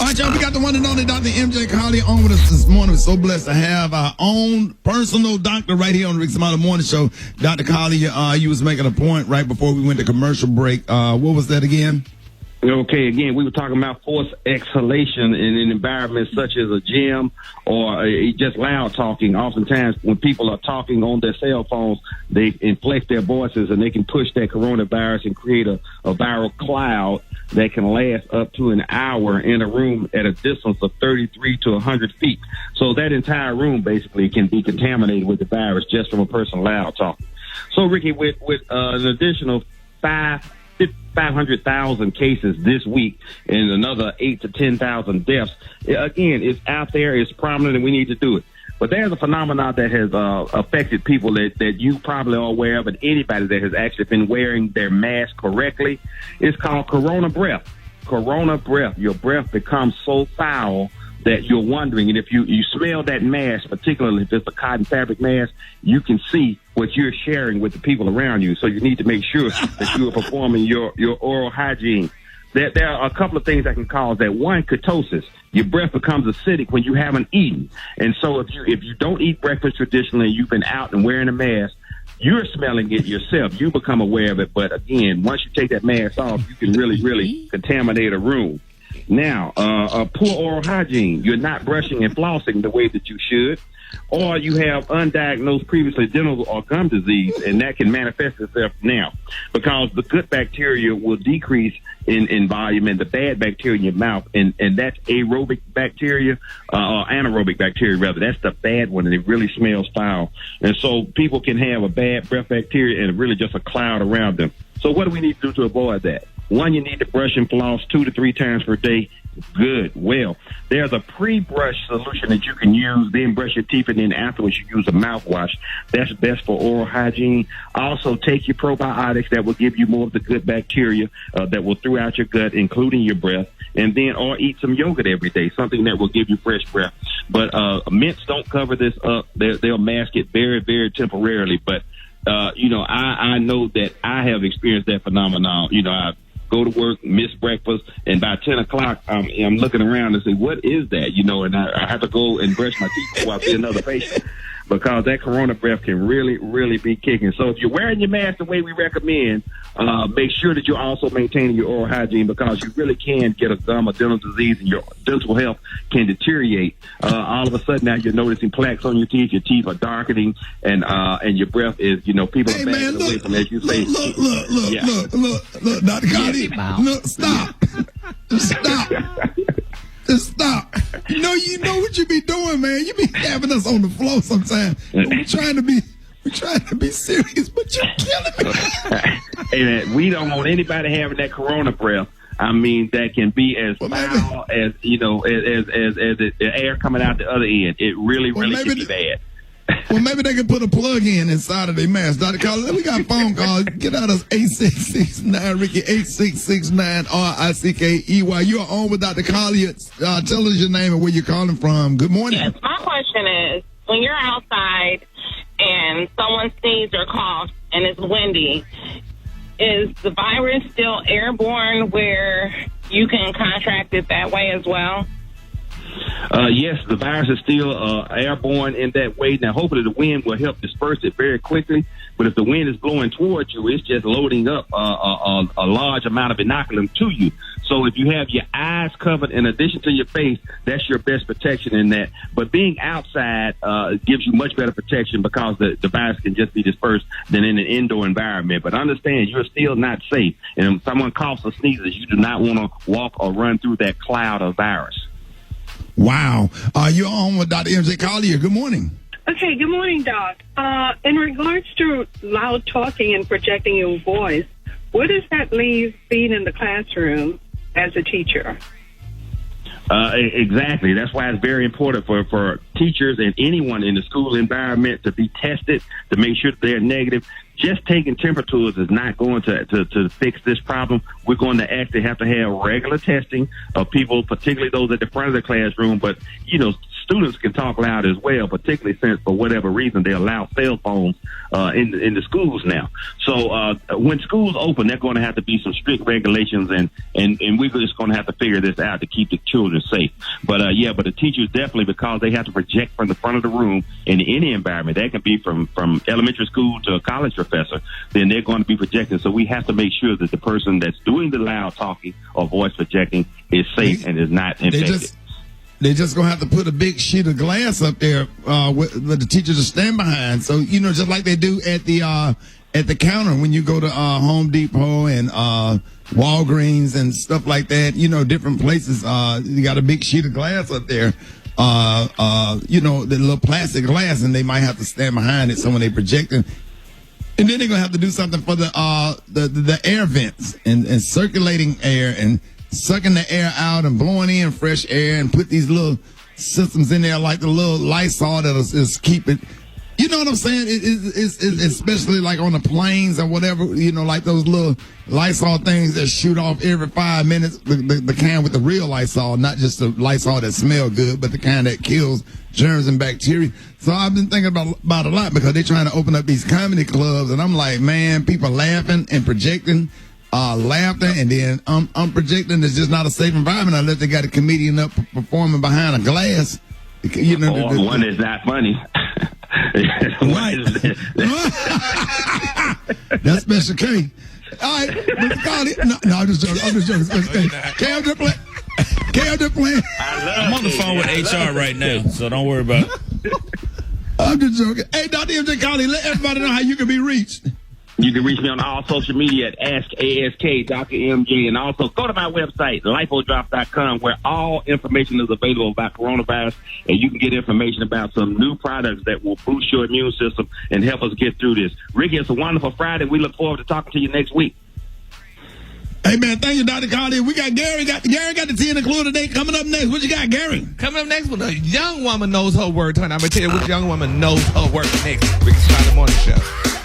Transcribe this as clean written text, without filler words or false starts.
All right, y'all, we got the one and only Dr. MJ Collier on with us this morning. We're so blessed to have our own personal doctor right here on the Rickey Smiley Morning Show. Dr. Collier, you was making a point right before we went to commercial break. What was that again? Okay, again, we were talking about forced exhalation in an environment such as a gym or just loud talking. Oftentimes, when people are talking on their cell phones, they inflect their voices and they can push that coronavirus and create a viral cloud that can last up to an hour in a room at a distance of 33 to 100 feet. So that entire room basically can be contaminated with the virus just from a person loud talking. So, Ricky, with an additional 500,000 cases this week and another 8 to 10,000 deaths. Again, it's out there, it's prominent, and we need to do it. But there's a phenomenon that has affected people that you probably are aware of, and anybody that has actually been wearing their mask correctly. It's called corona breath. Corona breath. Your breath becomes so foul that you're wondering, and if you smell that mask, particularly if it's a cotton fabric mask, you can see what you're sharing with the people around you. So you need to make sure that you are performing your oral hygiene. There are a couple of things that can cause that. One, ketosis. Your breath becomes acidic when you haven't eaten. And so if you don't eat breakfast traditionally, you've been out and wearing a mask, you're smelling it yourself. You become aware of it. But again, once you take that mask off, you can really contaminate a room. Now, poor oral hygiene. You're not brushing and flossing the way that you should, or you have undiagnosed previously dental or gum disease, and that can manifest itself now because the good bacteria will decrease in volume and the bad bacteria in your mouth, and that's aerobic bacteria, or anaerobic bacteria rather. That's the bad one, and it really smells foul. And so people can have a bad breath bacteria and really just a cloud around them. So what do we need to do to avoid that? One, you need to brush and floss 2 to 3 times per day. Good. Well, there's a pre-brush solution that you can use, then brush your teeth, and then afterwards you use a mouthwash. That's best for oral hygiene. Also, take your probiotics that will give you more of the good bacteria that will throughout your gut, including your breath, and then or eat some yogurt every day, something that will give you fresh breath. But mints don't cover this up. They'll mask it very, very temporarily. But, I know that I have experienced that phenomenon. I go to work, miss breakfast, and by 10 o'clock, I'm looking around and say, what is that? And I have to go and brush my teeth before I see another patient because that corona breath can really, really be kicking. So if you're wearing your mask the way we recommend, make sure that you're also maintaining your oral hygiene because you really can get a gum or dental disease and your dental health can deteriorate. All of a sudden now you're noticing plaques on your teeth are darkening, and your breath is, people are backing away from, as you say. Look, Dr. Collier, look, stop. Just stop. You know what you be doing, man. You be having us on the floor sometimes. We're trying to be serious, but you're killing me. Hey, man, we don't want anybody having that corona breath. I mean, that can be as foul as, as the air coming out the other end. It really can be bad. Well, maybe they can put a plug inside of their mask. Dr. Collier, we got a phone call. Get out of 8669 Rickey, 8669 RICKEY. You're on with Dr. Collier. Tell us your name and where you're calling from. Good morning. Yes, my question is, when you're outside and someone sneezes or coughs and it's windy, is the virus still airborne where you can contract it that way as well? Yes, the virus is still airborne in that way. Now, hopefully the wind will help disperse it very quickly. But if the wind is blowing towards you, it's just loading up a large amount of inoculum to you. So if you have your eyes covered in addition to your face, that's your best protection in that. But being outside gives you much better protection because the virus can just be dispersed than in an indoor environment. But understand, you're still not safe. And if someone coughs or sneezes, you do not want to walk or run through that cloud of virus. Wow. You're on with Dr. MJ Collier. Good morning. Okay, good morning, Doc. In regards to loud talking and projecting your voice, where does that leave being in the classroom as a teacher? Exactly. That's why it's very important for teachers and anyone in the school environment to be tested to make sure that they're negative. Just taking temperatures is not going to fix this problem. We're going to actually have to have regular testing of people, particularly those at the front of the classroom. But, students can talk loud as well, particularly since for whatever reason they allow cell phones in the schools now. So when schools open, they're going to have to be some strict regulations, and we're just going to have to figure this out to keep the children safe. But but the teachers definitely, because they have to project from the front of the room in any environment. That can be from elementary school to a college professor. Then they're going to be projecting. So we have to make sure that the person that's doing the loud talking or voice projecting is safe and is not infected. They're just going to have to put a big sheet of glass up there with the teachers to stand behind. So, just like they do at the counter when you go to Home Depot and Walgreens and stuff like that, different places, you got a big sheet of glass up there, the little plastic glass, and they might have to stand behind it. So when they projecting, and then they're going to have to do something for the air vents and circulating air and sucking the air out and blowing in fresh air, and put these little systems in there like the little Lysol that is keep it. You know what I'm saying? It's especially like on the planes or whatever, like those little Lysol things that shoot off every 5 minutes, the kind with the real Lysol, not just the Lysol that smell good, but the kind that kills germs and bacteria. So I've been thinking about it a lot, because they're trying to open up these comedy clubs, and I'm like, man, people laughing and projecting. Laughter, and then I'm projecting it's just not a safe environment unless they got a comedian up performing behind a glass. Or one is not funny. Right. That's Special K. All right, Mr. Collier. No, I'm just joking. Special K. K, I'm just playing. I'm on the phone with HR right now, so don't worry about it. I'm just joking. Hey, Dr. MJ Collier, let everybody know how you can be reached. You can reach me on all social media at AskASK, Dr. MJ, and also go to my website, lifodrop.com, where all information is available about coronavirus, and you can get information about some new products that will boost your immune system and help us get through this. Rickey, it's a wonderful Friday. We look forward to talking to you next week. Hey, man, thank you, Dr. Collier. We got Gary. Gary got the 10 and clue today. Coming up next, what you got, Gary? Coming up next, well, a young woman knows her word. I'm going to tell you which young woman knows her word next. Rickey Smiley Morning Show.